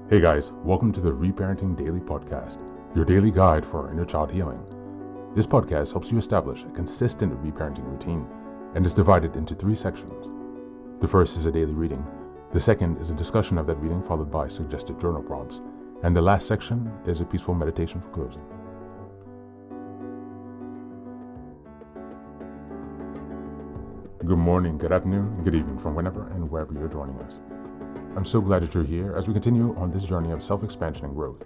Hey guys, welcome to the Reparenting Daily podcast, your daily guide for inner child healing. This podcast helps you establish a consistent reparenting routine and is divided into 3 sections. The first is a daily reading, the second is a discussion of that reading followed by suggested journal prompts, and the last section is a peaceful meditation for closing. Good morning, good afternoon, and good evening from whenever and wherever you're joining us. I'm so glad that you're here as we continue on this journey of self-expansion and growth.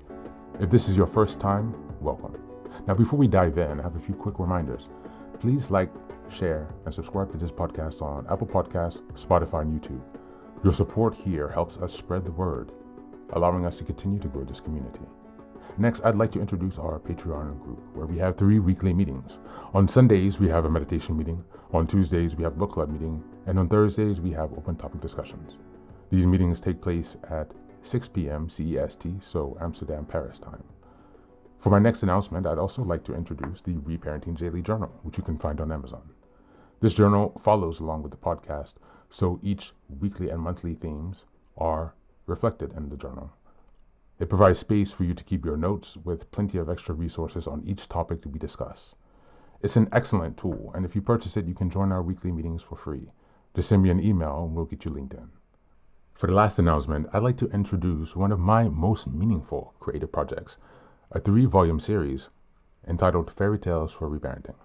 If this is your first time, welcome. Now, before we dive in, I have a few quick reminders. Please like, share, and subscribe to this podcast on Apple Podcasts, Spotify, and YouTube. Your support here helps us spread the word, allowing us to continue to grow this community. Next, I'd like to introduce our Patreon group, where we have 3 weekly meetings. On Sundays, we have a meditation meeting. On Tuesdays, we have book club meeting. And on Thursdays, we have open topic discussions. These meetings take place at 6 p.m. CEST, so Amsterdam, Paris time. For my next announcement, I'd also like to introduce the Reparenting Daily journal, which you can find on Amazon. This journal follows along with the podcast, so each weekly and monthly themes are reflected in the journal. It provides space for you to keep your notes with plenty of extra resources on each topic to be discussed. It's an excellent tool, and if you purchase it, you can join our weekly meetings for free. Just send me an email and we'll get you linked in. For the last announcement, I'd like to introduce one of my most meaningful creative projects, a 3-volume series entitled Fairy Tales for Reparenting.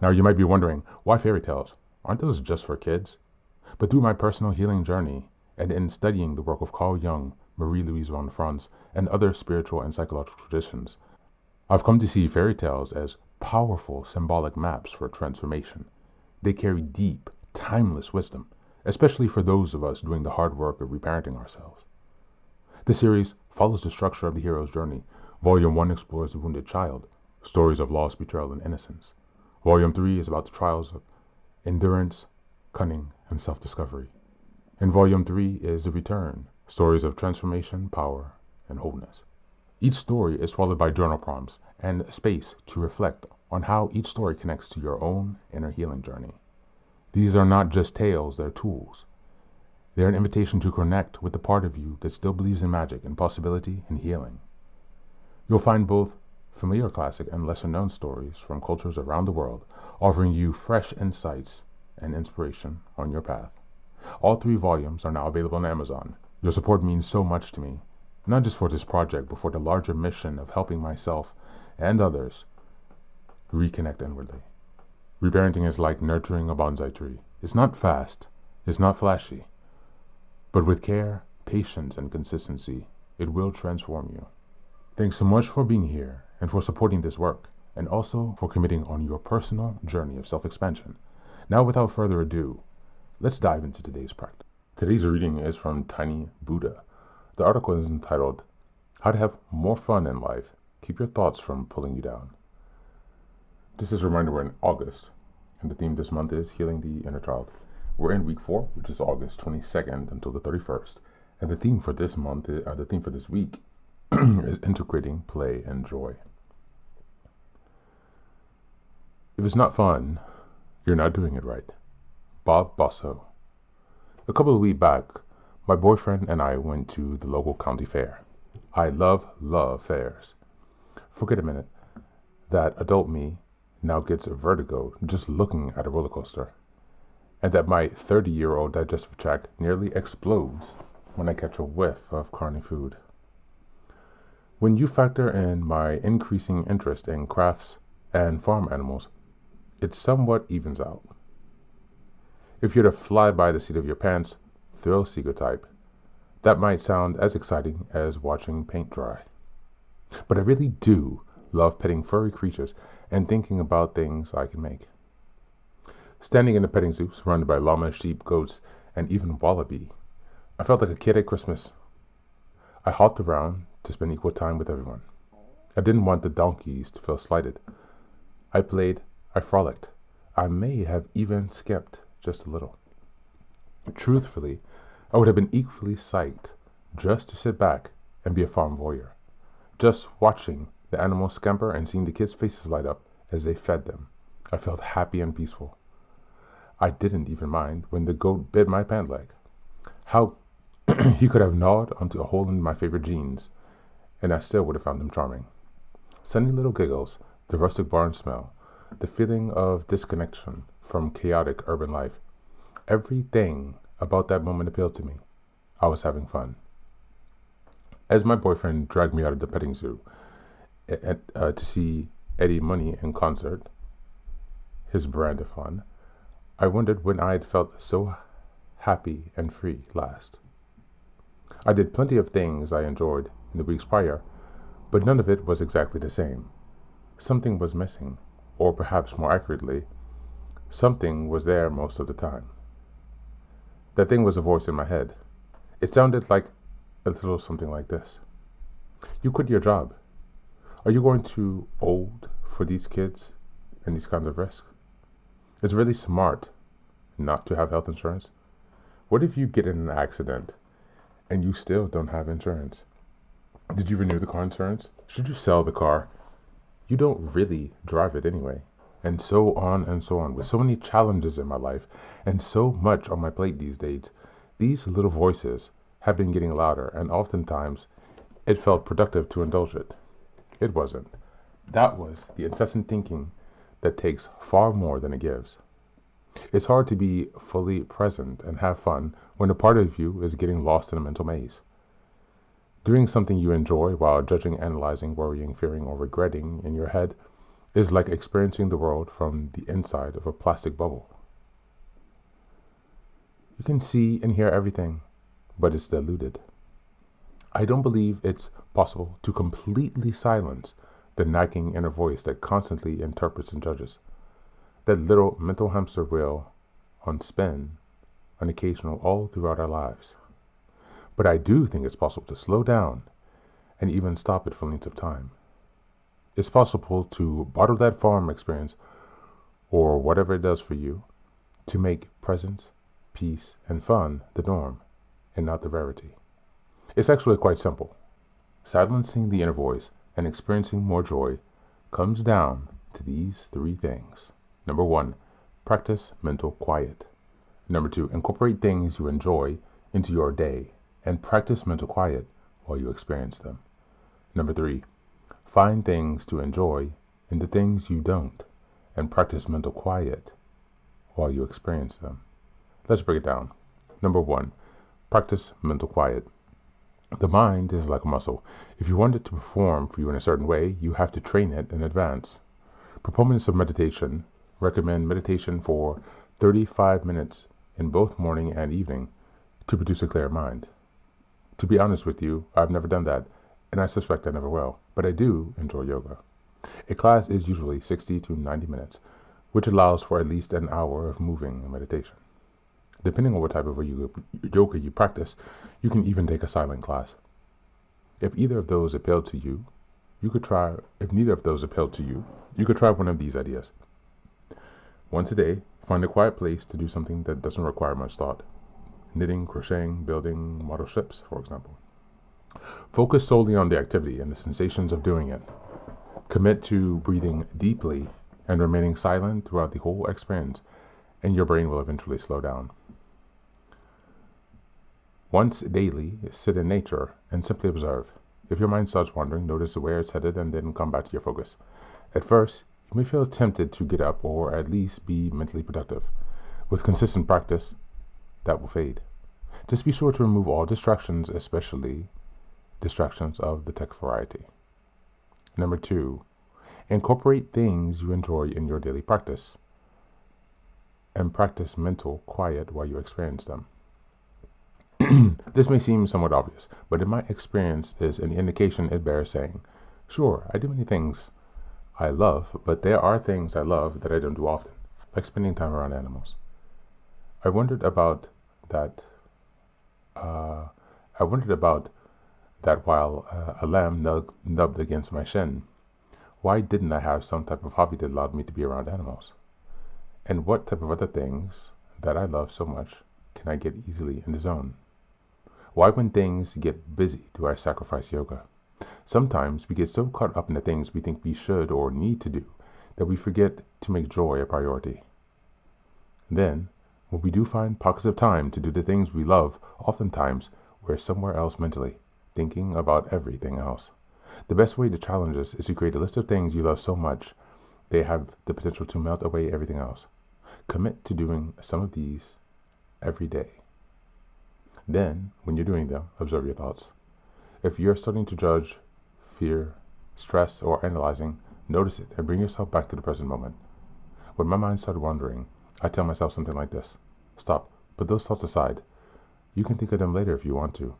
Now, you might be wondering, why fairy tales? Aren't those just for kids? But through my personal healing journey and in studying the work of Carl Jung, Marie-Louise von Franz, and other spiritual and psychological traditions, I've come to see fairy tales as powerful symbolic maps for transformation. They carry deep, timeless wisdom, especially for those of us doing the hard work of reparenting ourselves. The series follows the structure of the hero's journey. Volume 1 explores the wounded child, stories of loss, betrayal, and innocence. Volume 3 is about the trials of endurance, cunning, and self-discovery. And Volume 3 is the return, stories of transformation, power, and wholeness. Each story is followed by journal prompts and space to reflect on how each story connects to your own inner healing journey. These are not just tales, they're tools. They're an invitation to connect with the part of you that still believes in magic and possibility and healing. You'll find both familiar classic and lesser-known stories from cultures around the world, offering you fresh insights and inspiration on your path. All 3 volumes are now available on Amazon. Your support means so much to me, not just for this project, but for the larger mission of helping myself and others reconnect inwardly. Reparenting is like nurturing a bonsai tree. It's not fast, it's not flashy, but with care, patience, and consistency, it will transform you. Thanks so much for being here and for supporting this work, and also for committing on your personal journey of self-expansion. Now, without further ado, let's dive into today's practice. Today's reading is from Tiny Buddha. The article is entitled, How to Have More Fun in Life. Keep your thoughts from pulling you down. This is a reminder we're in August, and the theme this month is Healing the Inner Child. We're in week 4, which is August 22nd until the 31st, and the theme for this week is integrating play and joy. If it's not fun, you're not doing it right. Bob Bosso. A couple of weeks back, my boyfriend and I went to the local county fair. I love fairs. Forget a minute. That adult me now gets a vertigo just looking at a roller coaster, and that my 30-year-old digestive tract nearly explodes when I catch a whiff of carny food. When you factor in my increasing interest in crafts and farm animals, it somewhat evens out. If you're the fly by the seat of your pants, thrill seeker type, that might sound as exciting as watching paint dry. But I really do love petting furry creatures and thinking about things I can make. Standing in the petting zoo surrounded by llamas, sheep, goats, and even wallaby, I felt like a kid at Christmas. I hopped around to spend equal time with everyone. I didn't want the donkeys to feel slighted. I played, I frolicked. I may have even skipped just a little. Truthfully, I would have been equally psyched just to sit back and be a farm voyeur, just watching the animals scamper and seeing the kids' faces light up as they fed them. I felt happy and peaceful. I didn't even mind when the goat bit my pant leg. How He could have gnawed onto a hole in my favorite jeans, and I still would have found him charming. Sunny little giggles, the rustic barn smell, the feeling of disconnection from chaotic urban life. Everything about that moment appealed to me. I was having fun. As my boyfriend dragged me out of the petting zoo to see Eddie Money in concert, his brand of fun, I wondered when I had felt so happy and free last. I did plenty of things I enjoyed in the weeks prior, but none of it was exactly the same. Something was missing, or perhaps more accurately, something was there most of the time. That thing was a voice in my head. It sounded like a little something like this. You quit your job. Are you going too old for these kids and these kinds of risks? It's really smart not to have health insurance. What if you get in an accident and you still don't have insurance? Did you renew the car insurance? Should you sell the car? You don't really drive it anyway. And so on and so on. With so many challenges in my life and so much on my plate these days, these little voices have been getting louder, and oftentimes it felt productive to indulge it. It wasn't. That was the incessant thinking that takes far more than it gives. It's hard to be fully present and have fun when a part of you is getting lost in a mental maze. Doing something you enjoy while judging, analyzing, worrying, fearing, or regretting in your head is like experiencing the world from the inside of a plastic bubble. You can see and hear everything, but it's diluted. I don't believe it's possible to completely silence the nagging inner voice that constantly interprets and judges. That little mental hamster wheel on spin, on occasional, all throughout our lives. But I do think it's possible to slow down and even stop it for lengths of time. It's possible to bottle that farm experience, or whatever it does for you, to make presence, peace, and fun the norm, and not the rarity. It's actually quite simple. Silencing the inner voice and experiencing more joy comes down to these three things. Number 1, practice mental quiet. Number 2, incorporate things you enjoy into your day and practice mental quiet while you experience them. Number 3, find things to enjoy in the things you don't and practice mental quiet while you experience them. Let's break it down. Number 1, practice mental quiet. The mind is like a muscle. If you want it to perform for you in a certain way, you have to train it in advance. Proponents of meditation recommend meditation for 35 minutes in both morning and evening to produce a clear mind. To be honest with you, I've never done that, and I suspect I never will, but I do enjoy yoga. A class is usually 60 to 90 minutes, which allows for at least an hour of moving and meditation. Depending on what type of yoga you practice, you can even take a silent class. If either of those appealed to you, you could try. If neither of those appealed to you, you could try one of these ideas. Once a day, find a quiet place to do something that doesn't require much thought. Knitting, crocheting, building model ships, for example. Focus solely on the activity and the sensations of doing it. Commit to breathing deeply and remaining silent throughout the whole experience, and your brain will eventually slow down. Once daily, sit in nature and simply observe. If your mind starts wandering, notice where it's headed and then come back to your focus. At first, you may feel tempted to get up or at least be mentally productive. With consistent practice, that will fade. Just be sure to remove all distractions, especially distractions of the tech variety. Number 2, incorporate things you enjoy in your daily practice and practice mental quiet while you experience them. This may seem somewhat obvious, but in my experience is an indication it bears saying, sure, I do many things I love, but there are things I love that I don't do often, like spending time around animals. I wondered about that while a lamb nubbed against my shin. Why didn't I have some type of hobby that allowed me to be around animals? And what type of other things that I love so much can I get easily in the zone? Why, when things get busy, do I sacrifice yoga? Sometimes we get so caught up in the things we think we should or need to do that we forget to make joy a priority. Then, when we do find pockets of time to do the things we love, oftentimes we're somewhere else mentally, thinking about everything else. The best way to challenge this is to create a list of things you love so much they have the potential to melt away everything else. Commit to doing some of these every day. Then, when you're doing them, observe your thoughts. If you're starting to judge, fear, stress, or analyzing, notice it and bring yourself back to the present moment. When my mind started wandering, I tell myself something like this: stop, put those thoughts aside. You can think of them later if you want to.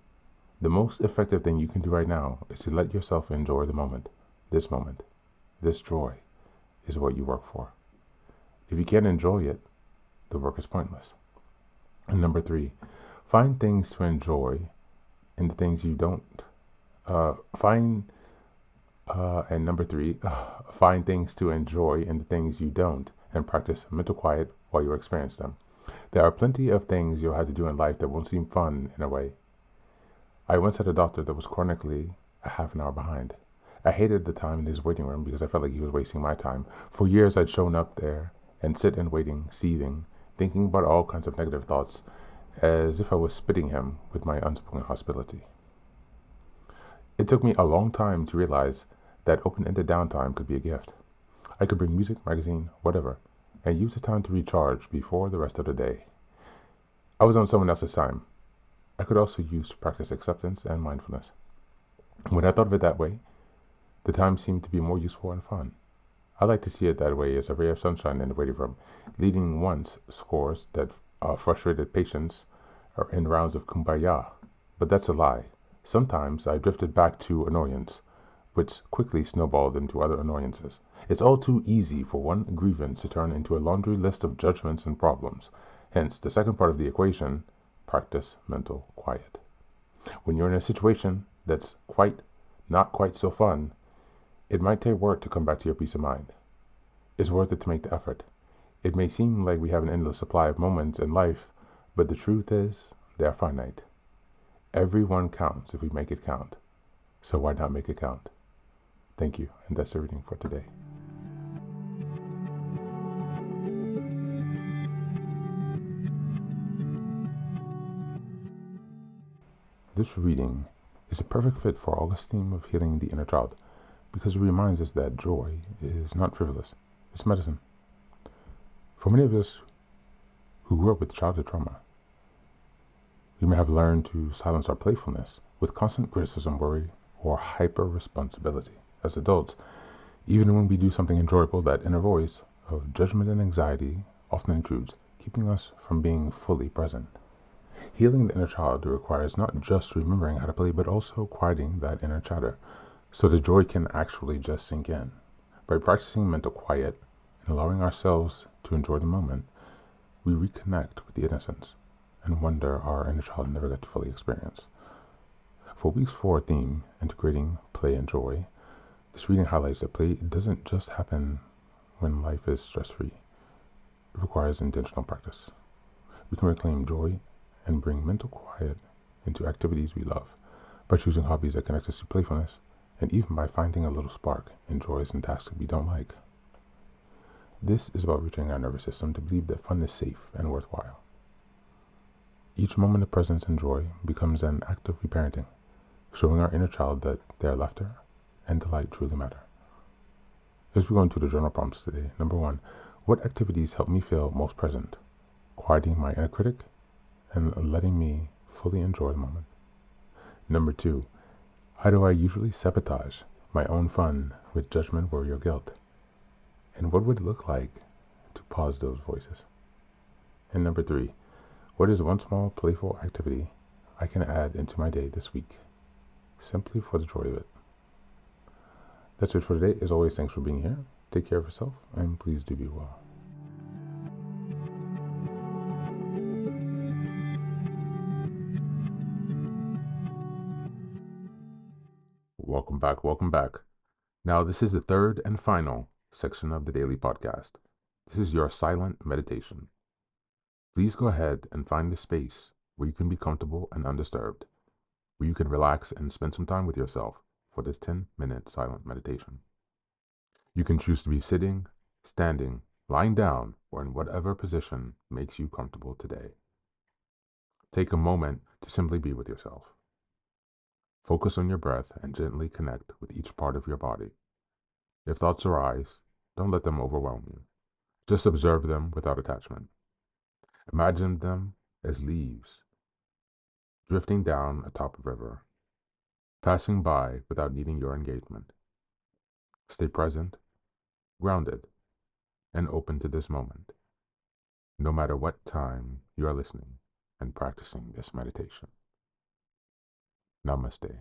The most effective thing you can do right now is to let yourself enjoy the moment. This joy is what you work for. If you can't enjoy it, the work is pointless. And number 3, find things to enjoy in the things you don't. And number 3, find things to enjoy in the things you don't, and practice mental quiet while you experience them. There are plenty of things you'll have to do in life that won't seem fun in a way. I once had a doctor that was chronically a half an hour behind. I hated the time in his waiting room because I felt like he was wasting my time. For years I'd shown up there and sit in waiting, seething, thinking about all kinds of negative thoughts, as if I was spitting him with my unspoken hostility. It took me a long time to realize that open-ended downtime could be a gift. I could bring music, magazine, whatever, and use the time to recharge before the rest of the day. I was on someone else's time. I could also use to practice acceptance and mindfulness. When I thought of it that way, the time seemed to be more useful and fun. I like to see it that way, as a ray of sunshine in the waiting room, leading once scores that frustrated patients are in rounds of kumbaya. But that's a lie. Sometimes I drifted back to annoyance, which quickly snowballed into other annoyances. It's all too easy for one grievance to turn into a laundry list of judgments and problems. Hence, the second part of the equation: practice mental quiet. When you're in a situation that's not quite so fun, it might take work to come back to your peace of mind. It's worth it to make the effort. It may seem like we have an endless supply of moments in life, but the truth is, they're finite. Every one counts if we make it count. So why not make it count? Thank you, and that's the reading for today. This reading is a perfect fit for August's theme of healing the inner child, because it reminds us that joy is not frivolous, it's medicine. For many of us who grew up with childhood trauma, we may have learned to silence our playfulness with constant criticism, worry, or hyper-responsibility. As adults, even when we do something enjoyable, that inner voice of judgment and anxiety often intrudes, keeping us from being fully present. Healing the inner child requires not just remembering how to play, but also quieting that inner chatter, so the joy can actually just sink in. By practicing mental quiet and allowing ourselves to enjoy the moment, we reconnect with the innocence and wonder our inner child never got to fully experience. For week's 4 theme, integrating play and joy, this reading highlights that play doesn't just happen when life is stress-free. It requires intentional practice. We can reclaim joy and bring mental quiet into activities we love, by choosing hobbies that connect us to playfulness, and even by finding a little spark in joys and tasks we don't like. This is about retraining our nervous system to believe that fun is safe and worthwhile. Each moment of presence and joy becomes an act of reparenting, showing our inner child that their laughter and delight truly matter. As we go into the journal prompts today, number 1, what activities help me feel most present? Quieting my inner critic and letting me fully enjoy the moment. Number 2, how do I usually sabotage my own fun with judgment, worry, or guilt? And what would it look like to pause those voices? And number 3, what is one small playful activity I can add into my day this week, simply for the joy of it? That's it for today. As always, thanks for being here. Take care of yourself, and please do be well. Welcome back. Now, this is the third and final section of the daily podcast. This is your silent meditation. Please go ahead and find a space where you can be comfortable and undisturbed, where you can relax and spend some time with yourself for this 10-minute silent meditation. You can choose to be sitting, standing, lying down, or in whatever position makes you comfortable today. Take a moment to simply be with yourself. Focus on your breath and gently connect with each part of your body. If thoughts arise, don't let them overwhelm you. Just observe them without attachment. Imagine them as leaves drifting down atop a river, passing by without needing your engagement. Stay present, grounded, and open to this moment, no matter what time you are listening and practicing this meditation. Namaste.